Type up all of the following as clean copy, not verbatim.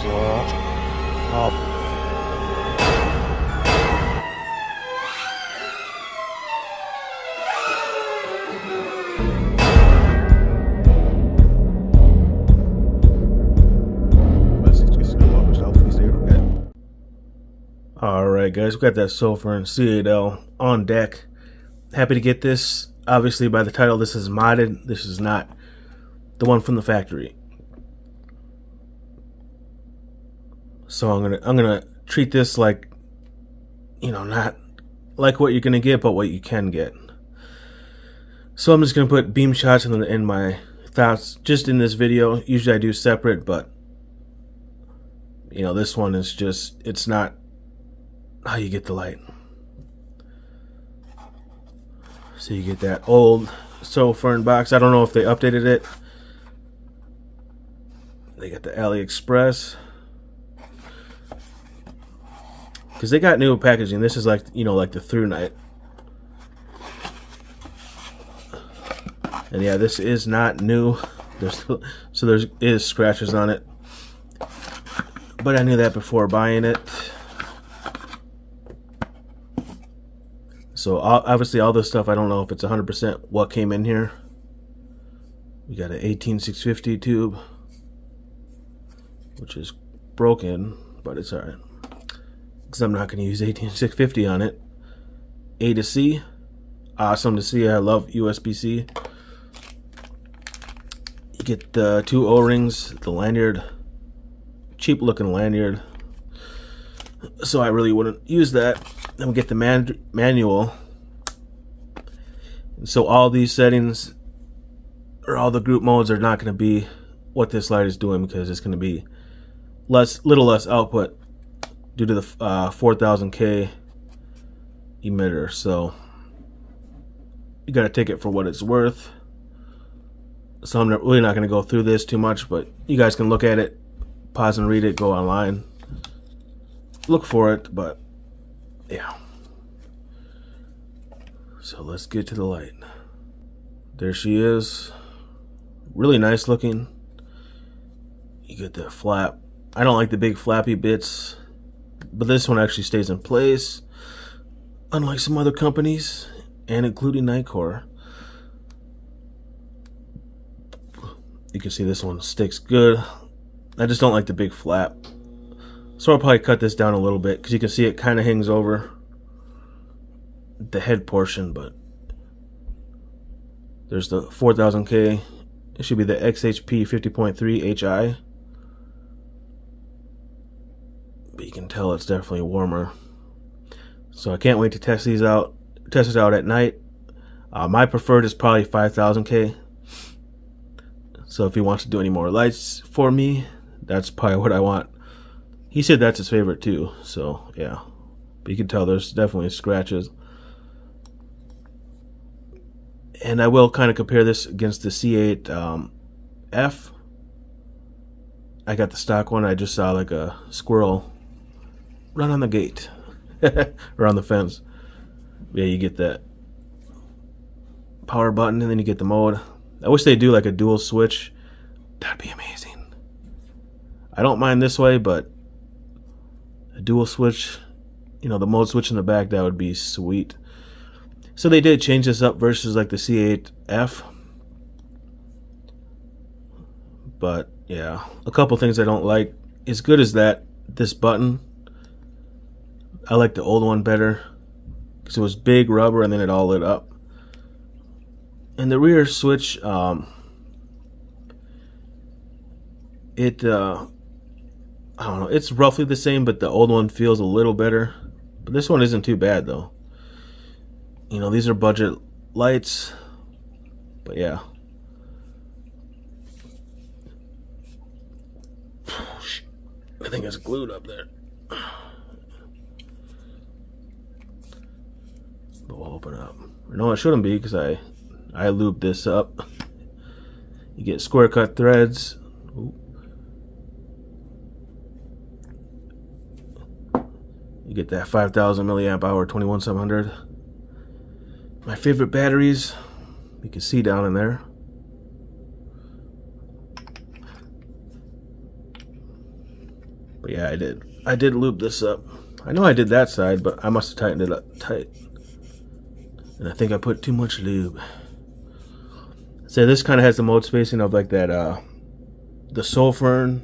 up. Alright guys, we got that Sofirn C8L on deck. Happy to get this. Obviously by the title, this is modded. This is not the one from the factory. So I'm gonna treat this like, you know, not like what you're gonna get, but what you can get. So I'm just gonna put beam shots in my thoughts just in this video. Usually I do separate, but you know, this one is just, it's not how you get the light. So you get that old Sofirn box. I don't know if they updated it. They got the AliExpress, because they got new packaging. This is like, you know, like the through night. And yeah, this is not new. So there is scratches on it, but I knew that before buying it. So obviously all this stuff, I don't know if it's 100% what came in here. We got an 18650 tube, which is broken, but it's alright, because I'm not going to use 18650 on it. A to C, awesome to see. I love USB-C. You get the 2 O-rings, the lanyard, cheap looking lanyard, so I really wouldn't use that. Then we get the manual. So all these settings, or all the group modes, are not going to be what this light is doing, because it's going to be little less output due to the 4000K emitter. So you got to take it for what it's worth. So I'm really not going to go through this too much, but you guys can look at it, pause and read it, go online, look for it. But yeah, so let's get to the light. There she is, really nice looking. You get that flap. I don't like the big flappy bits, but this one actually stays in place, unlike some other companies, and including Nightcore. You can see this one sticks good. I just don't like the big flap, so I'll probably cut this down a little bit, because you can see it kind of hangs over the head portion. But there's the 4000K. It should be the XHP 50.3 HI, but you can tell it's definitely warmer. So I can't wait to test these out. Test it out at night. My preferred is probably 5000K. So if he wants to do any more lights for me, that's probably what I want. He said that's his favorite too, so yeah. But you can tell there's definitely scratches. And I will kind of compare this against the C8F. I got the stock one. I just saw like a squirrel run on the gate or on the fence. Yeah, you get that power button, and then you get the mode. I wish they do like a dual switch. That'd be amazing. I don't mind this way, but a dual switch, you know, the mode switch in the back, that would be sweet. So they did change this up versus like the C8F. But yeah, a couple things I don't like. As good as that, this button, I like the old one better, because it was big rubber and then it all lit up. And the rear switch, I don't know, it's roughly the same, but the old one feels a little better. But this one isn't too bad though. You know, these are budget lights, but yeah. I think it's glued up there. But we'll open it up. No, it shouldn't be, because I lubed this up. You get square cut threads. Ooh. You get that 5000 milliamp hour 21700. My favorite batteries, you can see down in there. But yeah, I did loop this up. I know I did that side, but I must have tightened it up tight. And I think I put too much lube. So this kind of has the mode spacing of like that, the Sofirn,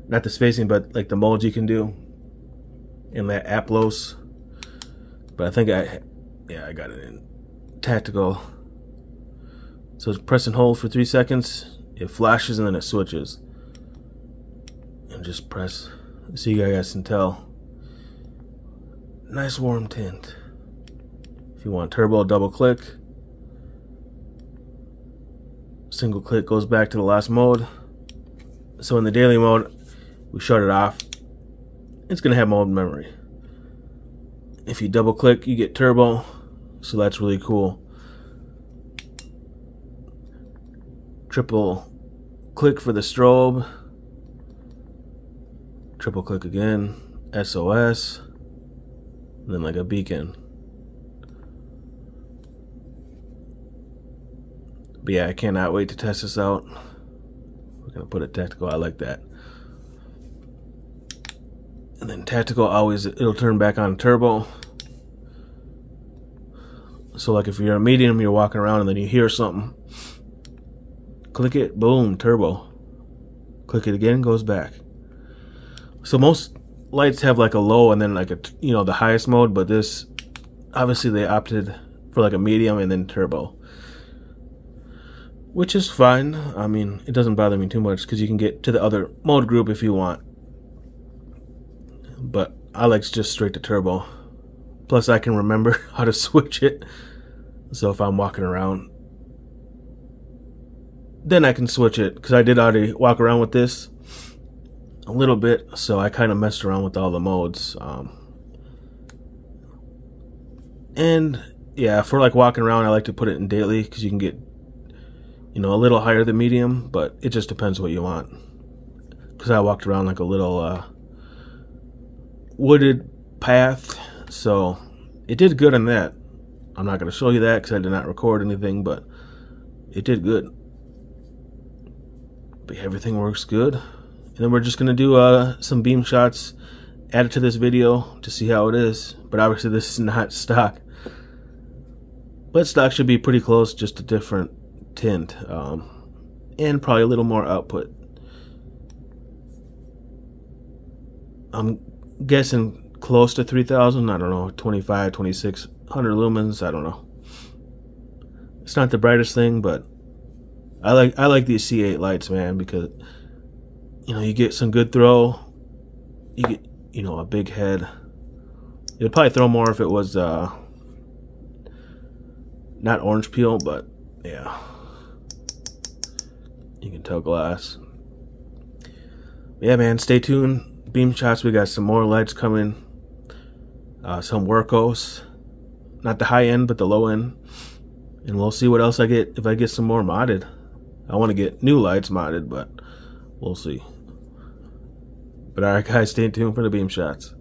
not the spacing, but like the modes you can do in that Applos. But I think I got it in tactical. So it's press and hold for 3 seconds. It flashes and then it switches. And just press, so you guys can tell. Nice warm tint. If you want turbo, double click. Single click goes back to the last mode. So in the daily mode, we shut it off. It's gonna have mode memory. If you double click, you get turbo. So that's really cool. Triple click for the strobe. Triple click again. SOS. And then like a beacon. But yeah, I cannot wait to test this out. We're gonna put it tactical. I like that. And then tactical, always it'll turn back on turbo. So like if you're in a medium, you're walking around and then you hear something, click it, boom, turbo. Click it again, goes back. So most lights have like a low and then like a, you know, the highest mode, but this, obviously they opted for like a medium and then turbo, which is fine. I mean, it doesn't bother me too much because you can get to the other mode group if you want. But I like just straight to turbo. Plus I can remember how to switch it. So if I'm walking around, then I can switch it, because I did already walk around with this a little bit, so I kind of messed around with all the modes. And yeah, for like walking around, I like to put it in daily because you can get, you know, a little higher than medium, but it just depends what you want. Because I walked around like a little wooded path, so it did good on that. I'm not going to show you that because I did not record anything, but it did good. But yeah, everything works good. And then we're just going to do some beam shots added to this video to see how it is. But obviously this is not stock. But stock should be pretty close, just a different tint. And probably a little more output. I'm guessing close to 3,000, I don't know, 25, 2600 lumens, I don't know. It's not the brightest thing, but I like these C8 lights, man, because, you know, you get some good throw, you get, you know, a big head. It would probably throw more if it was not orange peel, but yeah, you can tell glass. Yeah, man, stay tuned. Beam shots, we got some more lights coming. Some Workos, not the high end but the low end, and we'll see what else I get if I get some more modded. I want to get new lights modded, but we'll see. But alright guys, stay tuned for the beam shots.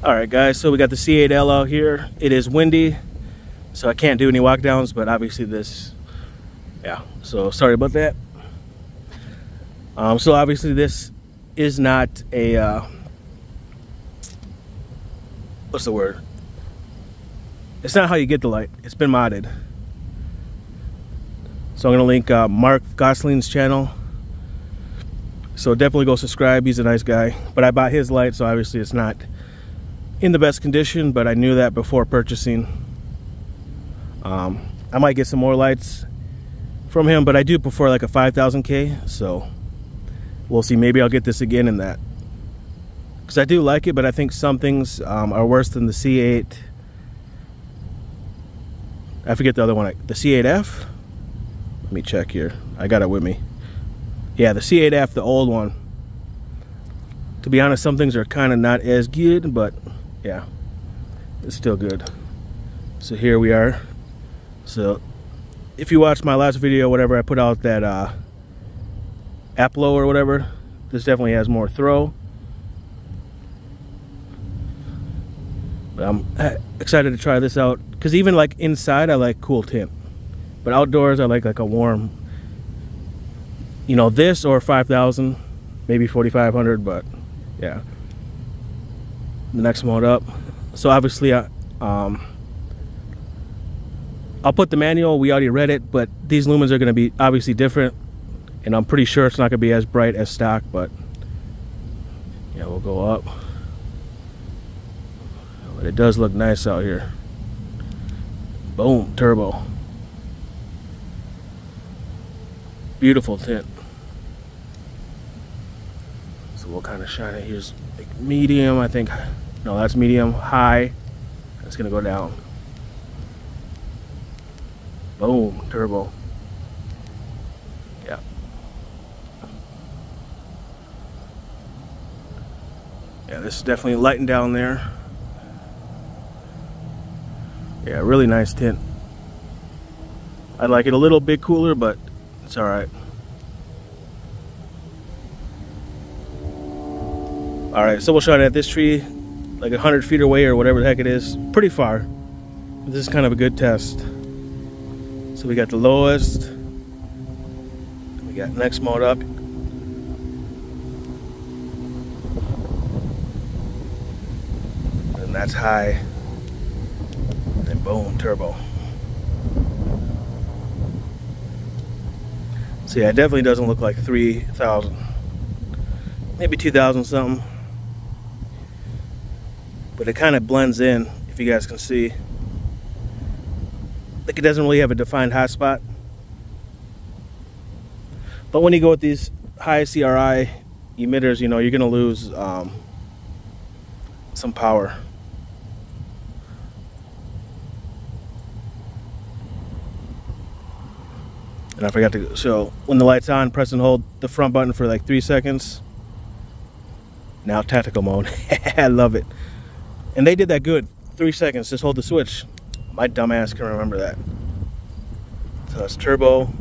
Alright guys, so we got the C8L out here. It is windy, so I can't do any walk downs, but obviously this, yeah, so sorry about that. So obviously this is not a what's the word? It's not how you get the light. It's been modded. So I'm gonna link Mark Gosling's channel. So definitely go subscribe. He's a nice guy. But I bought his light, so obviously it's not in the best condition. But I knew that before purchasing. I might get some more lights from him, but I do prefer like a 5000K. So we'll see. Maybe I'll get this again in that, because I do like it, but I think some things are worse than the C8. I forget the other one, the C8F. Let me check here. I got it with me. Yeah, the C8F, the old one. To be honest, some things are kind of not as good, but yeah, it's still good. So here we are. So if you watched my last video, whatever, I put out that Applo or whatever. This definitely has more throw. But I'm excited to try this out, because even like inside I like cool tint, but outdoors I like a warm, you know, this or 5000 maybe 4500, but yeah. The next mode up. So obviously I'll put the manual, we already read it, but these lumens are going to be obviously different, and I'm pretty sure it's not going to be as bright as stock, but yeah, we'll go up. But it does look nice out here. Boom, turbo. Beautiful tint. So we'll kind of shine it. Here's like medium, I think. No, that's medium. High. It's gonna go down. Boom, turbo. Yeah. Yeah, this is definitely lighting down there. Yeah, really nice tint. I like it a little bit cooler, but it's alright. Alright, so we'll shine at this tree like 100 feet away or whatever the heck it is. Pretty far. This is kind of a good test. So we got the lowest. We got next mode up. And that's high. And boom, turbo. So yeah, it definitely doesn't look like 3,000. Maybe 2,000 something. But it kind of blends in, if you guys can see. Like, it doesn't really have a defined hotspot. But when you go with these high CRI emitters, you know, you're going to lose some power. And I forgot to show, when the light's on, press and hold the front button for like 3 seconds. Now tactical mode. I love it. And they did that good. 3 seconds, just hold the switch. My dumb ass can remember that. So it's turbo,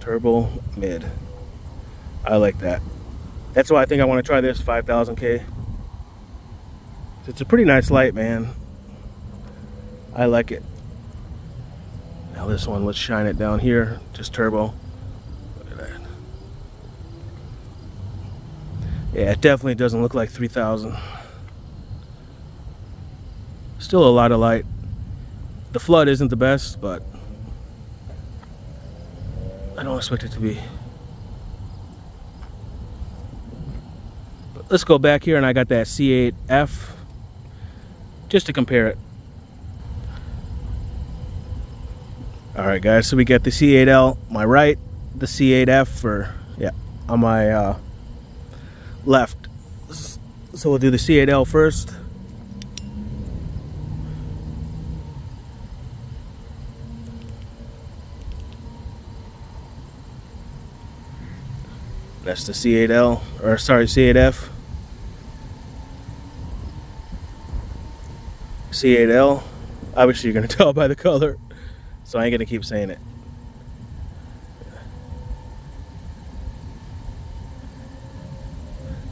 turbo, mid. I like that. That's why I think I want to try this 5000K. It's a pretty nice light, man. I like it. Now this one, let's shine it down here. Just turbo. Look at that. Yeah, it definitely doesn't look like 3000. Still a lot of light. The flood isn't the best, but I don't expect it to be. But let's go back here, and I got that C8F just to compare it. Alright guys, so we got the C8L my right, the C8F for, yeah, on my left. So we'll do the C8L first. That's the C8L, or sorry, C8F. C8L. Obviously you're gonna tell by the color, so I ain't gonna keep saying it.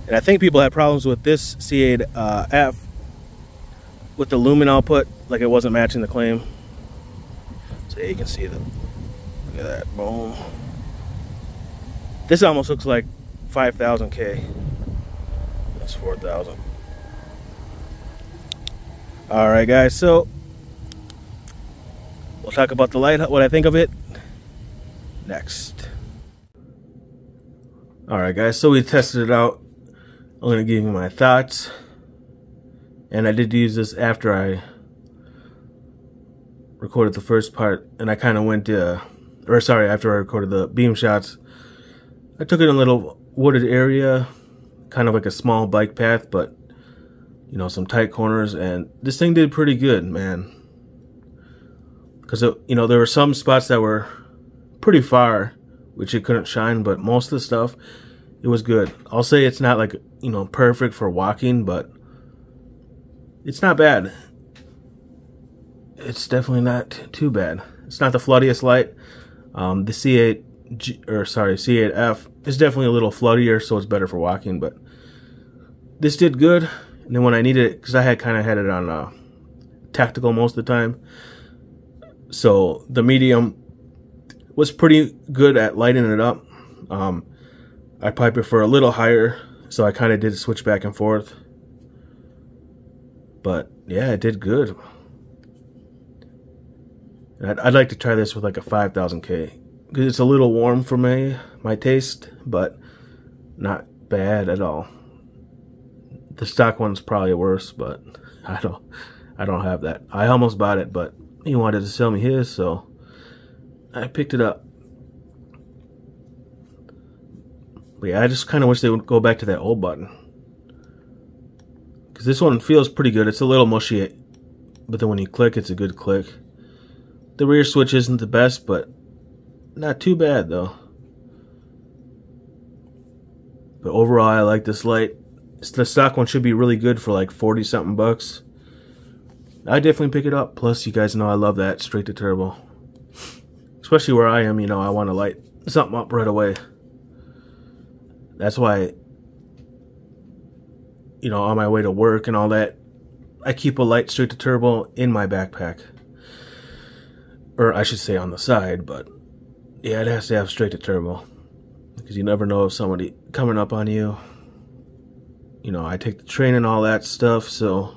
And I think people had problems with this C8F with the lumen output, like it wasn't matching the claim. So yeah, you can see them. Look at that, boom. This almost looks like 5000K. That's 4,000. Alright guys, so we'll talk about the light, what I think of it next. Alright guys, so we tested it out. I'm going to give you my thoughts. And I did use this after I recorded the first part. And I kind of went to, or sorry, after I recorded the beam shots. I took it in a little wooded area, kind of like a small bike path, but you know, some tight corners, and this thing did pretty good, man. Because you know, there were some spots that were pretty far, which it couldn't shine, but most of the stuff, it was good. I'll say it's not like, you know, perfect for walking, but it's not bad. It's definitely not too bad. It's not the floodiest light. The C8F is definitely a little floodier, so it's better for walking, but this did good. And then when I needed it, because I had kind of had it on tactical most of the time, so the medium was pretty good at lighting it up. I I probably prefer a little higher, so I kind of did switch back and forth. But yeah, it did good. I'd like to try this with like a 5000K, because it's a little warm for my taste, but not bad at all. The stock one's probably worse, but I don't have that. I almost bought it, but he wanted to sell me his, so I picked it up. But yeah, I just kind of wish they would go back to that old button, because this one feels pretty good. It's a little mushy, but then when you click, it's a good click. The rear switch isn't the best, but not too bad though. But overall, I like this light. The stock one should be really good for like 40 something bucks. I definitely pick it up. Plus, you guys know I love that straight to turbo. Especially where I am, you know, I want to light something up right away. That's why, you know, on my way to work and all that, I keep a light straight to turbo in my backpack. Or I should say on the side, but yeah, it has to have straight to turbo. Because you never know if somebody coming up on you. You know, I take the train and all that stuff, so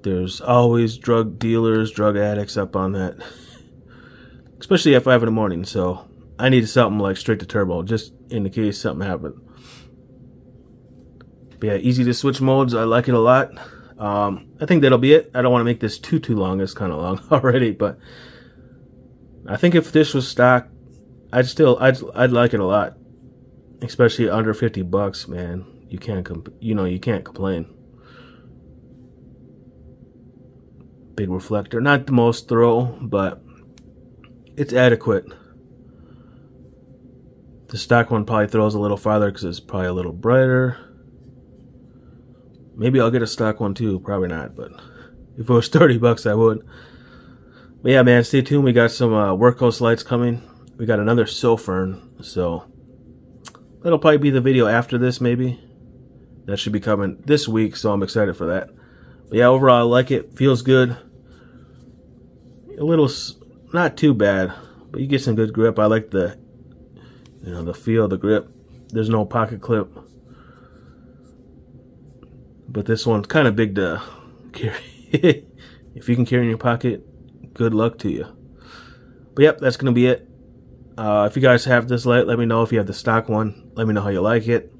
there's always drug dealers, drug addicts up on that. Especially at 5 in the morning, so I need something like straight to turbo, just in the case something happened. But yeah, easy to switch modes, I like it a lot. I think that'll be it. I don't want to make this too long, it's kind of long already, but I think if this was stock, I'd like it a lot. Especially under 50 bucks, man. You can't complain. Big reflector, not the most thorough, but it's adequate. The stock one probably throws a little farther because it's probably a little brighter. Maybe I'll get a stock one too, probably not, but if it was 30 bucks I would. But yeah, man, stay tuned. We got some workhorse lights coming. We got another Sofirn, so that'll probably be the video after this, maybe. That should be coming this week, so I'm excited for that. But yeah, overall, I like it. Feels good. A little, not too bad, but you get some good grip. I like the, you know, the feel of the grip. There's no pocket clip. But this one's kind of big to carry. If you can carry in your pocket, good luck to you. But yep, that's going to be it. If you guys have this light, let me know. If you have the stock one, let me know how you like it.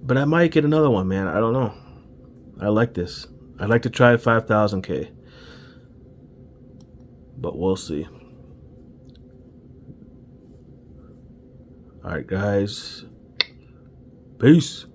But I might get another one, man. I don't know. I like this. I'd like to try 5000K. But we'll see. Alright, guys. Peace.